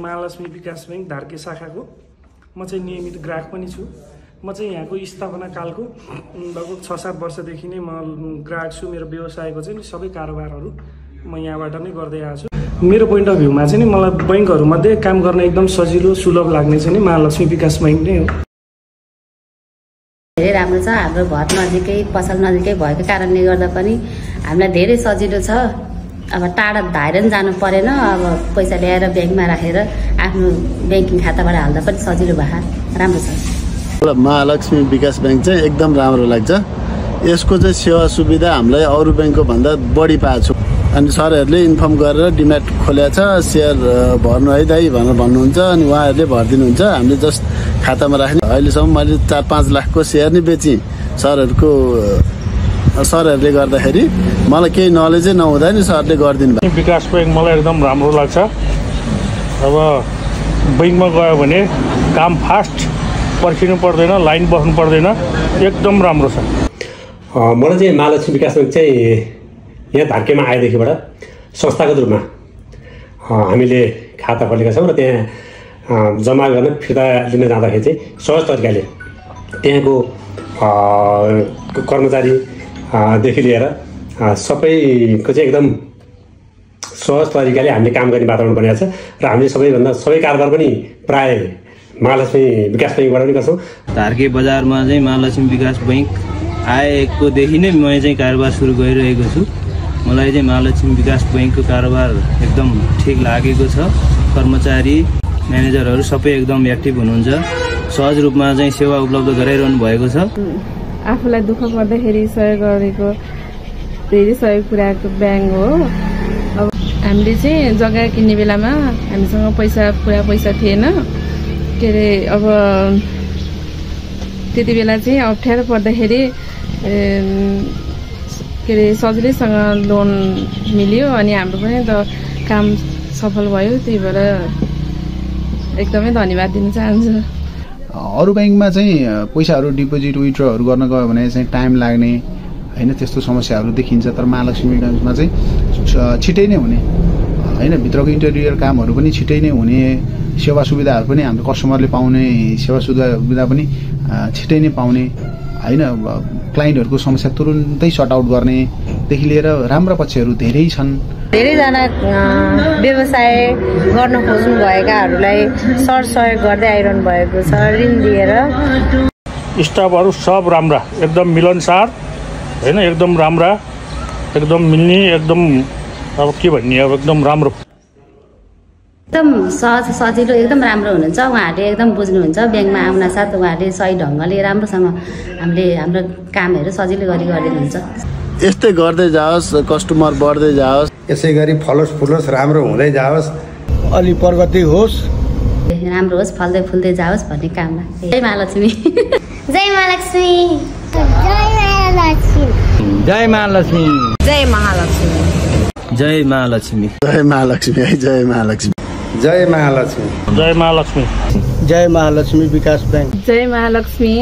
महालक्ष्मी विकास बैंक धार्के शाखाको म चाहिँ नियमित ग्राहक पनि छु। म चाहिँ यहाँको स्थापना कालको लगभग 6-7 वर्षदेखि नै म ग्राहक छु। मेरो व्यवसायको चाहिँ सबै कारोबारहरू म यहाँबाट नै गर्दै आएको छु। मेरो पोइन्ट अफ भ्यूमा चाहिँ मलाई बैंकहरूमध्ये काम गर्न एकदम सजिलो सुलभ लाग्ने चाहिँ महालक्ष्मी विकास बैंक नै हो। धेरै राम्रो छ। हाम्रो घर नजिकै पसल नजिकै भएको कारणले गर्दा पनि हामीलाई धेरै सजिलो छ। अब टाढा धाएर पनि जानु परेन। अब पैसा ल्याएर ब्याङ्कमा राखेर आफ्नो ब्याङ्किङ खाताबाट हाल्दा पनि सजिलो भयो। राम्रो छ। महालक्ष्मी विकास बैंक चाहिँ एकदम राम्रो लाग्छ। यसको चाहिँ सेवा सुविधा हामीलाई अरू बैंकको भन्दा बढी पाएको छु। अनि सरहरूले इन्फर्म गरेर डिम्याट खोलेको छ, सेयर भर्नु है दाइ भनेर भन्नुहुन्छ। अनि उहाँहरूले भरिदिनुहुन्छ, हामीले जस्ट खातामा राख्ने। अहिलेसम्म मैले 4-5 लाखको सेयर नै बेचेँ सरहरूले गर्दाखेरि। मलाई केही नलेजै नहुँदा नि सरले गरिदिनु भयो। विकास बैंक मलाई एकदम राम्रो लाग्छ। अब बैंकमा गयो भने काम फास्ट, पर्खिनु पर्दैन, लाइन बस्नु पर्दैन, एकदम राम्रो छ। मलाई चाहिँ महालक्ष्मी विकास बैंक चाहिँ यहाँ धार्केमा आएदेखिबाट संस्थागत रूपमा हामीले खाता खोलेका छौँ र त्यहाँ जम्मा गर्न फिर्ता लिन जाँदाखेरि चाहिँ सहज तरिकाले त्यहाँको कर्मचारीदेखि लिएर सबैको चाहिँ एकदम सहज तरिकाले हामीले काम गर्ने वातावरण बनेको छ र हामीले सबै कारोबार पनि प्राय महालक्ष्मी विकास बैंकबाट पनि गर्छौँ। धार्के बजारमा चाहिँ महालक्ष्मी विकास बैंक आएकोदेखि नै म चाहिँ कारोबार सुरु गरिरहेको छु। मलाई चाहिँ महालक्ष्मी विकास बैंकको कारोबार एकदम ठिक लागेको छ। कर्मचारी म्यानेजरहरू सबै एकदम एक्टिभ हुनुहुन्छ। सहज रूपमा चाहिँ सेवा उपलब्ध गराइरहनु भएको छ। आफूलाई दुःख पर्दाखेरि सहयोग गरेको धेरै सहयोग पुर्याएको ब्याङ्क हो। अब हामीले चाहिँ जग्गा किन्ने बेलामा हामीसँग पुरा पैसा थिएन। के अरे अब त्यति बेला चाहिँ अप्ठ्यारो पर्दाखेरि के अरे सजिलैसँग लोन मिल्यो अनि हाम्रो पनि त काम सफल भयो। त्यही भएर एकदमै धन्यवाद दिन चाहन्छु। अरू बैंकमा चाहिँ पैसाहरू डिपोजिट विथड्रहरू गर्न गयो भने चाहिँ टाइम लाग्ने हैन, त्यस्तो समस्याहरू देखिन्छ। तर महालक्ष्मी बैंकमा चाहिँ छिटै नै हुने हैन, भित्रको इन्टेरियर कामहरू पनि छिटै नै हुने, सेवा सुविधाहरू पनि हाम्रो कस्टमरले पाउने सेवा सुविधा पनि छिटै नै पाउने हैन। क्लाइन्टहरूको समस्या तुरुन्तै सर्ट आउट गर्नेदेखि लिएर राम्रा पक्षहरू धेरै छन्। धेरैजना व्यवसाय गर्न खोज्नु भएकाहरूलाई सरसहयोग गर्दै आइरहनु भएको छ। ऋण दिएर स्टाफहरू सब राम्रा, एकदम मिलनसार हैन, एकदम राम्रा, एकदम मिल्ने, एकदम अब के भन्ने, अब एकदम राम्रो, एकदम सहज सजिलो, एकदम राम्रो हुनुहुन्छ। उहाँहरूले एकदम बुझ्नुहुन्छ। ब्याङ्कमा आउन साथ उहाँहरूले सही ढङ्गले राम्रोसँग हाम्रो कामहरू सजिलो गरिदिनुहुन्छ। यस्तै गर्दै जाओस्, कस्टमर बढ्दै जाओस्, यसै गरी फलोस् फुलोस्, राम्रो हुँदै जाओस्, अलि प्रगति होस्, राम्रो होस्, फल्दै फुल्दै जाओस् भन्ने कामना। जय महालक्ष्मी। जय महालक्ष्मी। जय महालक्ष्मी। जय महालक्ष्मी। जय महालक्ष्मी। जय महालक्ष्मी। जय महालक्ष्मी। जय महालक्ष्मी। जय महालक्ष्मी। जय महालक्ष्मी। जय महालक्ष्मी विकास बैंक। जय महालक्ष्मी।